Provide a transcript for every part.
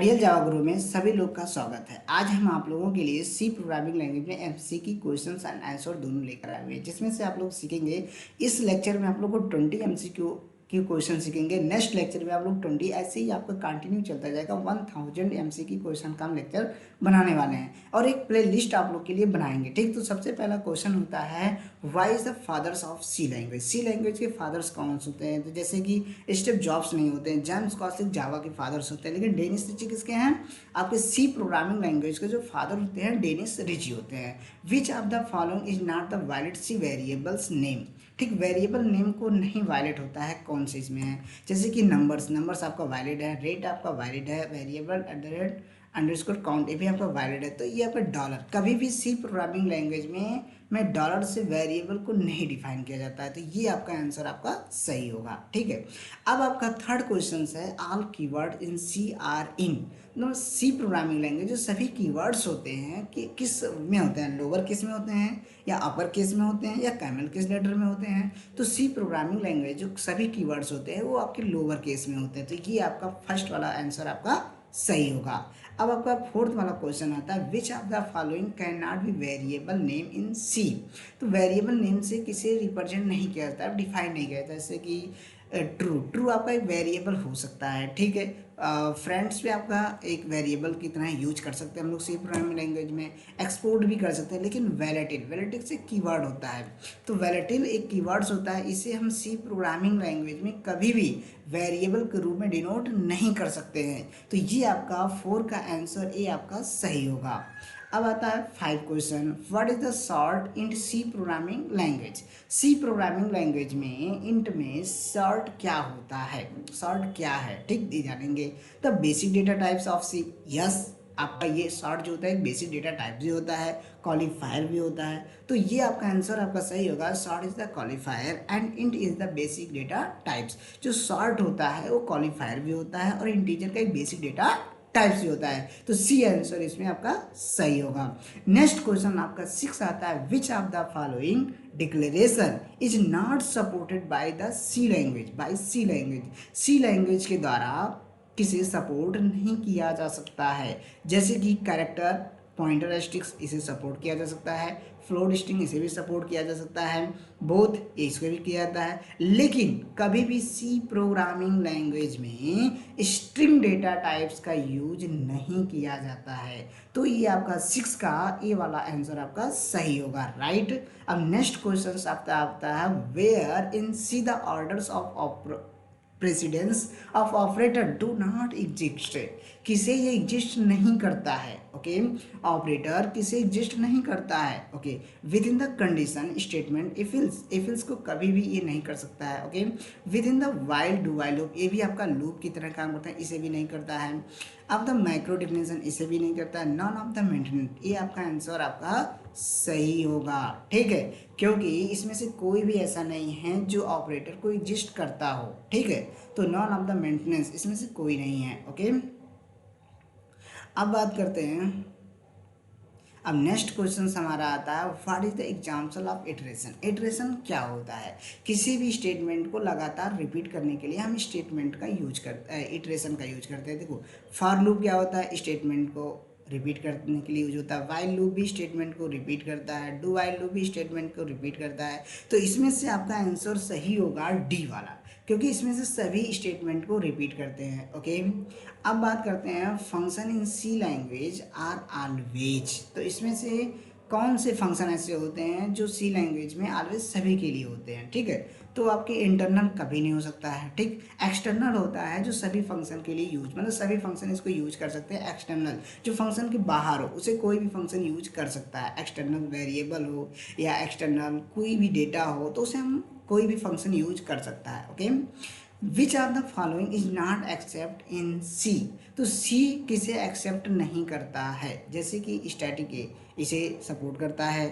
Real जावा गुरु में सभी लोग का स्वागत है। आज हम आप लोगों के लिए सी प्रोग्रामिंग लैंग्वेज में एमसीक्यू क्वेश्चंस एंड आंसर दोनों लेकर आए हुए हैं, जिसमें से आप लोग सीखेंगे। इस लेक्चर में आप लोग को 20 एमसीक्यू की क्वेश्चन सीखेंगे। नेक्स्ट लेक्चर में आप लोग 20, ऐसे ही आपका कंटिन्यू चलता जाएगा। 1000 एमसीक्यू क्वेश्चन का हम लेक्चर बनाने वाले हैं और एक प्ले लिस्ट आप लोग के लिए बनाएंगे। ठीक, तो सबसे पहला क्वेश्चन होता है, why is the fathers of C language. C language के फादर्स कौन से होते हैं? तो जैसे कि स्टीव जॉब्स नहीं होते हैं, जेम्स कॉस्लिक जावा के फादर्स होते हैं, लेकिन डेनिस रिची किसके हैं? आपके सी प्रोग्रामिंग लैंग्वेज के जो फादर होते हैं डेनिस रिची होते हैं। Which of the following is not the valid C variables name. ठीक, वेरिएबल नेम को नहीं वैलिड होता है, कौन से इसमें है? जैसे कि नंबर्स आपका वैलिड है, रेट आपका वैलिड है, variable at the rate underscore count ये भी आपका वैलिड है। तो ये आपका डॉलर, कभी भी सी प्रोग्रामिंग लैंग्वेज में डॉलर से वेरिएबल को नहीं डिफाइन किया जाता है। तो ये आपका आंसर आपका सही होगा। ठीक है, अब आपका थर्ड क्वेश्चन है, all keyword in C are in. C programming language जो सभी कीवर्ड्स होते हैं कि किस में होते हैं? लोअर केस में होते हैं या अपर केस में होते हैं या कैमल केस लेटर में होते हैं? तो सी प्रोग्रामिंग लैंग्वेज जो सभी कीवर्ड्स होते हैं वो आपके लोअर केस में होते हैं। तो ये आपका फर्स्ट वाला आंसर आपका सही होगा। अब आपका फोर्थ वाला क्वेश्चन आता है, which of the following can not be variable name in C. तो वेरिएबल नेम से किसे रिप्रेजेंट नहीं किया जाता है, डिफाइन नहीं किया जाता। जैसे कि ट्रू आपका एक वेरिएबल हो सकता है। ठीक है, फ्रेंड्स पे आपका एक वेरिएबल की तरह यूज कर सकते हैं हम लोग सी प्रोग्रामिंग लैंग्वेज में, एक्सपोर्ट भी कर सकते हैं। लेकिन वैलेटिल से कीवर्ड होता है, तो वैलेटिल एक कीवर्ड्स होता है, इसे हम सी प्रोग्रामिंग लैंग्वेज में कभी भी वेरिएबल के रूप में डिनोट नहीं कर सकते हैं। तो ये आपका 4 का आंसर ए आपका सही होगा। अब आता है 5 question, what is the short in C programming language. C programming language में इंट में सॉर्ट क्या होता है? सॉर्ट क्या है? ठीक, दी जानेंगे। The basic data types of C. Yes, आपका ये सॉर्ट जो होता है एक बेसिक डेटा टाइप भी होता है, क्वालिफायर भी होता है। तो ये आपका आंसर आपका सही होगा। Sort is the qualifier and int is the basic data types. जो सॉर्ट होता है वो क्वालिफायर भी होता है और इंटीजर का एक बेसिक डेटा टाइप्स भी होता है। तो सी आंसर इसमें आपका सही होगा। नेक्स्ट क्वेश्चन आपका 6 आता है, which of the following declaration is not supported by the C language. By C language, C language के द्वारा किसे सपोर्ट नहीं किया जा सकता है? जैसे कि कैरेक्टर पॉइंटर स्ट्रिंग्स, इसे सपोर्ट किया जा सकता है। फ्लोट स्ट्रिंग, इसे भी सपोर्ट किया जा सकता है। बोथ, इसको भी किया जाता है। लेकिन कभी भी सी प्रोग्रामिंग लैंग्वेज में स्ट्रिंग डेटा टाइप्स का यूज नहीं किया जाता है। तो ये आपका 6 का ए वाला आंसर आपका सही होगा, राइट। अब नेक्स्ट क्वेश्चन आपका आता है, where in C the orders of precedence of operator do not exist. किसे ये एग्जिस्ट नहीं करता है? ओके, ऑपरेटर किसे एग्जिस्ट नहीं करता है? Okay, with in the condition statement if ills को कभी भी ये नहीं कर सकता है। Okay, with in the while do while loop, ये भी आपका लूप की तरह काम करता है, इसे भी नहीं करता है। अब द माइक्रो डिफिनेशन, इसे भी नहीं करता है। नॉन ऑफ द मेंटेनेंस, ये आपका आंसर आपका सही होगा। ठीक है, क्योंकि इसमें से कोई भी ऐसा नहीं है जो ऑपरेटर को एग्जिस्ट करता हो। ठीक है, तो नॉन ऑफ द मेंटेनेंस इसमें से कोई नहीं है। ओके, अब बात करते हैं। अब नेक्स्ट क्वेश्चन हमारा आता है, what is the example of iteration. Iteration क्या होता है? किसी भी स्टेटमेंट को लगातार रिपीट करने के लिए हम स्टेटमेंट का यूज करते हैं, इटरेशन का यूज करते हैं। देखो, फॉर लूप क्या होता है? स्टेटमेंट को रिपीट करने के लिए यूज होता है। वाइल लूप भी स्टेटमेंट को रिपीट करता है, डू वाइल लूप भी स्टेटमेंट को रिपीट करता है। तो इसमें से आपका आंसर सही होगा डी वाला, क्योंकि इसमें से सभी स्टेटमेंट को रिपीट करते हैं। ओके, अब बात करते हैं, function in C language are always. तो इसमें से कौन से फंक्शन ऐसे होते हैं जो सी लैंग्वेज में ऑलवेज सभी के लिए होते हैं? ठीक है, तो आपके इंटरनल कभी नहीं हो सकता है। ठीक, एक्सटर्नल होता है जो सभी फंक्शन के लिए यूज, मतलब सभी फंक्शन इसको यूज कर सकते हैं। एक्सटर्नल जो फंक्शन के बाहर हो उसे कोई भी फंक्शन यूज कर सकता है। एक्सटर्नल वेरिएबल हो या एक्सटर्नल कोई भी डेटा हो तो उसे हम कोई भी फंक्शन यूज कर सकता है। Okay, which are the following is not accept in C. तो सी किसे एक्सेप्ट नहीं करता है? जैसे कि स्टैटिक ए इसे सपोर्ट करता है,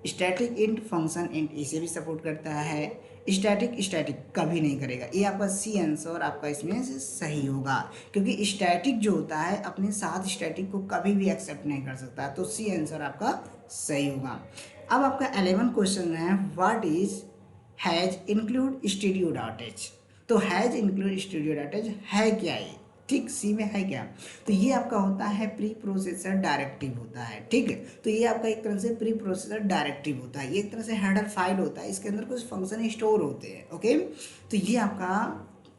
स्टैटिक इंट फंक्शन इंट इसे भी सपोर्ट करता है, स्टैटिक कभी नहीं करेगा। ये आपका सी आंसर आपका इसमें से सही होगा, क्योंकि स्टैटिक जो होता है अपने साथ स्टैटिक को कभी भी एक्सेप्ट नहीं कर सकता। तो सी आंसर आपका सही होगा। अब आपका 11 क्वेश्चन है, what is hash include studio dot h. तो hash include studio dot h है क्या? ये ठीक, सी में है क्या? तो ये आपका होता है प्री प्रोसेसर डायरेक्टिव होता है, ठीक है। तो ये आपका एक तरह से प्री प्रोसेसर डायरेक्टिव होता है, ये एक तरह से हेडर फाइल होता है, इसके अंदर कुछ फंक्शन स्टोर होते हैं। ओके, तो ये आपका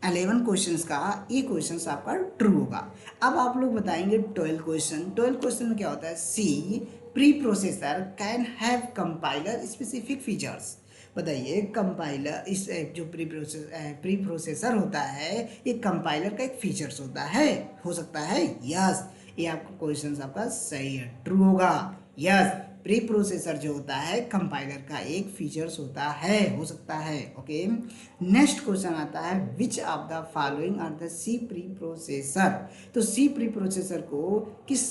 11 क्वेश्चंस का ये क्वेश्चंस आपका ट्रू होगा। अब आप लोग बताएंगे 12 क्वेश्चन में क्या होता है, C preprocessor can have compiler specific features. बताइए, कंपाइलर इस जो प्री प्रोसेसर होता है, ये कंपाइलर का एक फीचर्स होता है, हो सकता है। यस, ये आपका क्वेश्चन आपका सही है, ट्रू होगा। यस, प्री प्रोसेसर जो होता है कंपाइलर का एक फीचर्स होता है, हो सकता है। ओके, नेक्स्ट क्वेश्चन आता है which of the following are the C preprocessor. तो सी प्री प्रोसेसर को किस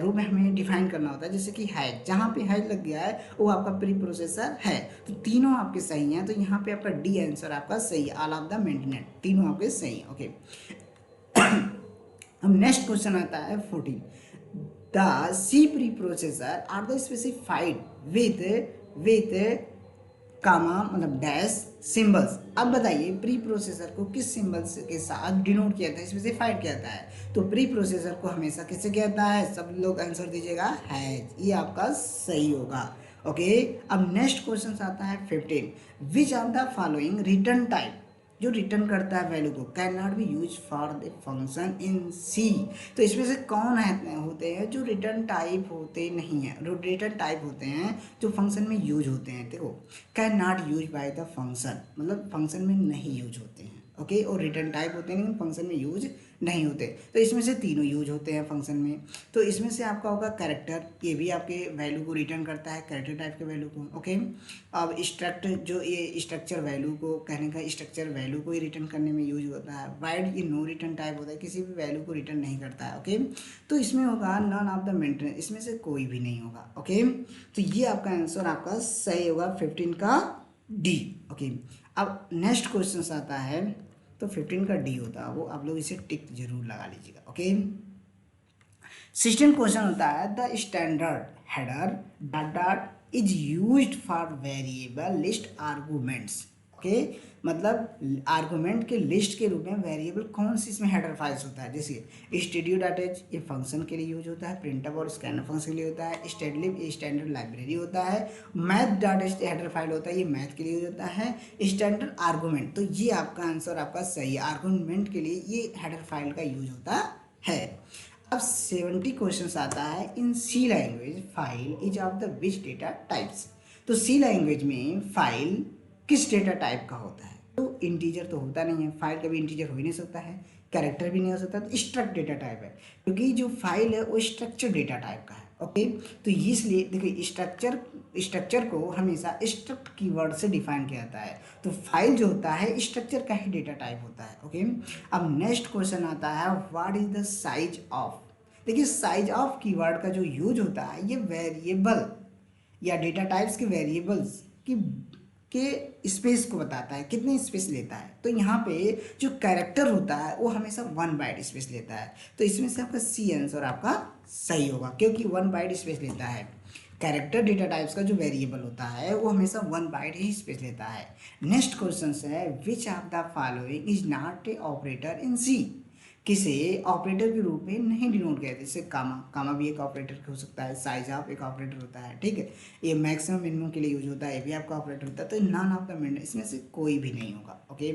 रूप में हमें डिफाइन करना होता है, जैसे कि हैज, जहाँ पे हैज लग गया है वो आपका प्री प्रोसेसर है। तो तीनों आपके सही हैं, तो यहाँ पे आपका डी आंसर आपका सही है, ऑल ऑफ द मेंटेनेंट, तीनों आपके सही हैं। ओके, अब नेक्स्ट क्वेश्चन आता है 14, the C preprocessor are the specified with comma मतलब डैश सिंबल्स। अब बताइए प्री प्रोसेसर को किस सिंबल्स के साथ डिनोट किया जाता है, स्पेसिफाइड किया जाता है। तो प्री प्रोसेसर को हमेशा किससे किया जाता है, सब लोग आंसर दीजिएगा हैज, ये आपका सही होगा। ओके, अब नेक्स्ट क्वेश्चन आता है 15, which of the following return type, जो रिटर्न करता है वैल्यू को, can not be use for the function in C. तो इसमें से कौन होते हैं जो रिटर्न टाइप होते नहीं हैं, जो रिटर्न टाइप होते हैं जो फंक्शन में यूज होते हैं। देखो, can not use by the function, मतलब फंक्शन में नहीं यूज होते हैं। ओके, और रिटर्न टाइप होते हैं लेकिन फंक्शन में यूज नहीं होते। तो इसमें से तीनों यूज होते हैं फंक्शन में। तो इसमें से आपका होगा कैरेक्टर, ये भी आपके वैल्यू को रिटर्न करता है, कैरेक्टर टाइप के वैल्यू को। ओके, अब स्ट्रक्ट, जो ये स्ट्रक्चर वैल्यू को कहने का, स्ट्रक्चर वैल्यू को ही रिटर्न करने में यूज होता है। वाइड ये नो रिटर्न टाइप होता है, किसी भी वैल्यू को रिटर्न नहीं करता है। ओके, तो इसमें होगा नन ऑफ द मेंटेनेंस, इसमें से कोई भी नहीं होगा। ओके, तो ये आपका आंसर आपका सही होगा 15 का डी। ओके, अब नेक्स्ट क्वेश्चन आता है, तो 15 का डी होता है वो, आप लोग इसे टिक जरूर लगा लीजिएगा। ओके, 16 क्वेश्चन होता है the standard header dot dot is used for variable list arguments. Okay, मतलब आर्गूमेंट के लिस्ट के रूप में वेरिएबल कौन सी इसमें हेडर फाइल्स होता है, जैसे स्टूडियो डॉट एच, ये फंक्शन के लिए यूज होता है, प्रिंटअप और स्कैनर फंक्शन के लिए होता है, स्टैडलिब ये स्टैंडर्ड लाइब्रेरी होता है, math dot H header file होता है, ये मैथ के लिए यूज होता है, स्टैंडर्ड आर्गूमेंट। तो ये आपका आंसर आपका सही है, आर्गूमेंट के लिए ये हेडर फाइल का यूज होता है। अब 70 क्वेश्चन आता है in C language file is of the which data types. तो सी लैंग्वेज में फाइल किस डेटा टाइप का होता है, तो इंटीजर तो होता नहीं है, फाइल कभी इंटीजर हो ही नहीं सकता है, कैरेक्टर भी नहीं हो सकता, तो स्ट्रक्ट डेटा टाइप है, क्योंकि जो फाइल है वो स्ट्रक्चर डेटा टाइप का है। ओके, तो इसलिए देखिए स्ट्रक्चर को हमेशा स्ट्रक्ट कीवर्ड से डिफाइन किया जाता है, तो फाइल जो होता है स्ट्रक्चर का ही डेटा टाइप होता है। ओके, अब नेक्स्ट क्वेश्चन आता है what is the size of. देखिए, साइज ऑफ कीवर्ड का जो यूज होता है ये वेरिएबल या डेटा टाइप्स के वेरिएबल्स की के स्पेस को बताता है, कितने स्पेस लेता है। तो यहाँ पे जो कैरेक्टर होता है वो हमेशा 1 बाइट स्पेस लेता है, तो इसमें से आपका सी आंसर आपका सही होगा, क्योंकि 1 बाइट स्पेस लेता है। कैरेक्टर डेटा टाइप्स का जो वेरिएबल होता है वो हमेशा 1 बाइट ही स्पेस लेता है। नेक्स्ट क्वेश्चन है which of the following is not a operator in C. किसे ऑपरेटर के रूप में नहीं डिनोट किया, जैसे कामा भी एक ऑपरेटर हो सकता है, साइज ऑफ एक ऑपरेटर होता है, ठीक है, ये मैक्सिमम मिनिमम के लिए यूज होता है, ये भी आपका ऑपरेटर होता है, तो नॉन ऑफ द मेंटेनेंस, इसमें से कोई भी नहीं होगा। ओके,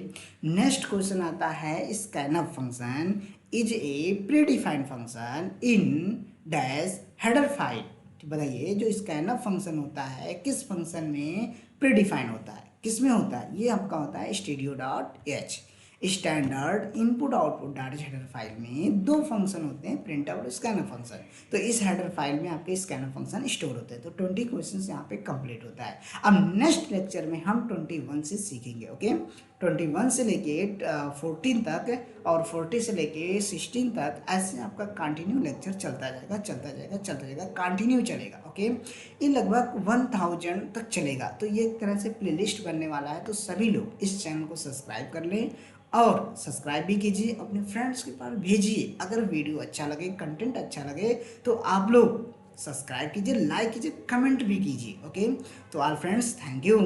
नेक्स्ट क्वेश्चन आता है scanf function is a predefined function in dash header file. बताइए, जो स्कैनअप फंक्शन होता है किस फंक्शन में प्रीडिफाइंड होता है, किस में होता है, ये आपका होता है studio dot H. Standard input output data header file में 2 फंक्शन होते हैं, प्रिंट आउट और स्कैनर फंक्शन। तो इस हेडर फाइल में आपके स्कैनर फंक्शन स्टोर होते हैं। तो 20 क्वेश्चन यहाँ पे कंप्लीट होता है। अब नेक्स्ट लेक्चर में हम 21 से सीखेंगे। ओके, 21 से लेके 14 तक और 40 से लेके 16 तक, ऐसे आपका कंटिन्यू लेक्चर चलता जाएगा, कंटिन्यू चलेगा। ओके, ये लगभग 1000 तक चलेगा। तो ये एक तरह से प्लेलिस्ट बनने वाला है, तो सभी लोग इस चैनल को सब्सक्राइब कर लें और सब्सक्राइब भी कीजिए, अपने फ्रेंड्स के पास भेजिए। अगर वीडियो अच्छा लगे, कंटेंट अच्छा लगे, तो आप लोग सब्सक्राइब कीजिए, लाइक कीजिए, कमेंट भी कीजिए। ओके, तो ऑल फ्रेंड्स, थैंक यू।